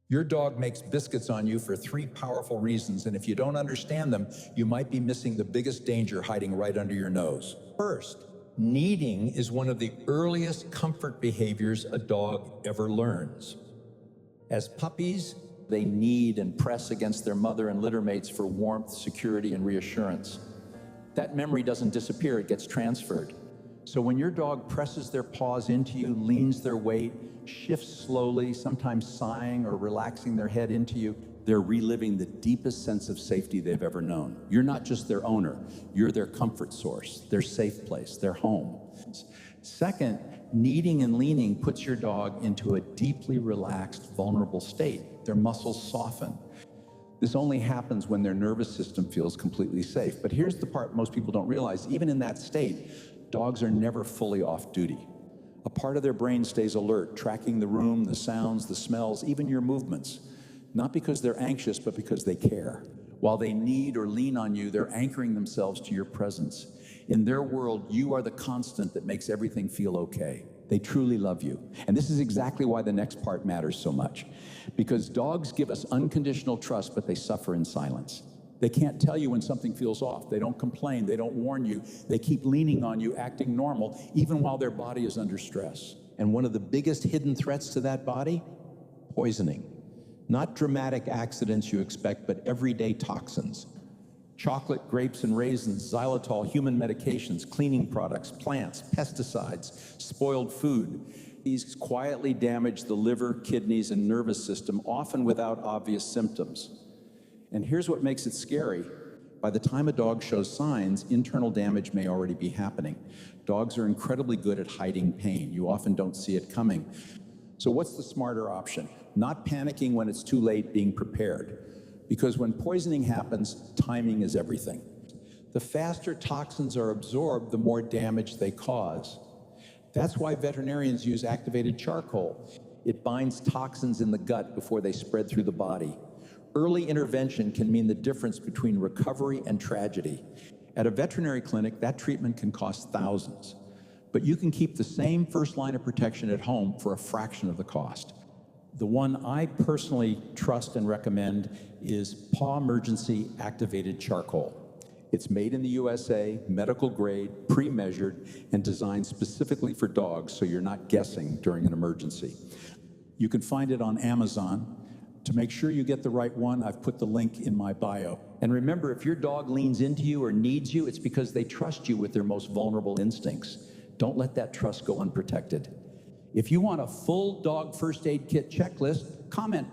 Your dog makes biscuits on you for 3 powerful reasons, and if you don't understand them, you might be missing the biggest danger hiding right under your nose. First, kneading is one of the earliest comfort behaviors a dog ever learns. As puppies, they knead and press against their mother and litter mates for warmth, security, and reassurance. That memory doesn't disappear, it gets transferred. So when your dog presses their paws into you, leans their weight, shifts slowly, sometimes sighing or relaxing their head into you, they're reliving the deepest sense of safety they've ever known. You're not just their owner, you're their comfort source, their safe place, their home. Second, kneading and leaning puts your dog into a deeply relaxed, vulnerable state. Their muscles soften. This only happens when their nervous system feels completely safe. But here's the part most people don't realize. Even in that state, dogs are never fully off duty. A part of their brain stays alert, tracking the room, the sounds, the smells, even your movements. Not because they're anxious, but because they care. While they knead or lean on you, they're anchoring themselves to your presence. In their world, you are the constant that makes everything feel okay. They truly love you. And this is exactly why the next part matters so much. Because dogs give us unconditional trust, but they suffer in silence. They can't tell you when something feels off. They don't complain. They don't warn you. They keep leaning on you, acting normal, even while their body is under stress. And one of the biggest hidden threats to that body? Poisoning. Not dramatic accidents you expect, but everyday toxins. Chocolate, grapes, and raisins, xylitol, human medications, cleaning products, plants, pesticides, spoiled food. These quietly damage the liver, kidneys, and nervous system, often without obvious symptoms. And here's what makes it scary. By the time a dog shows signs, internal damage may already be happening. Dogs are incredibly good at hiding pain. You often don't see it coming. So what's the smarter option? Not panicking when it's too late, being prepared. Because when poisoning happens, timing is everything. The faster toxins are absorbed, the more damage they cause. That's why veterinarians use activated charcoal. It binds toxins in the gut before they spread through the body. Early intervention can mean the difference between recovery and tragedy. At a veterinary clinic, that treatment can cost thousands. But you can keep the same first line of protection at home for a fraction of the cost. The one I personally trust and recommend is PAW Emergency Activated Charcoal. It's made in the USA, medical grade, pre-measured, and designed specifically for dogs so you're not guessing during an emergency. You can find it on Amazon. To make sure you get the right one, I've put the link in my bio. And remember, if your dog leans into you or needs you, it's because they trust you with their most vulnerable instincts. Don't let that trust go unprotected. If you want a full dog first aid kit checklist, comment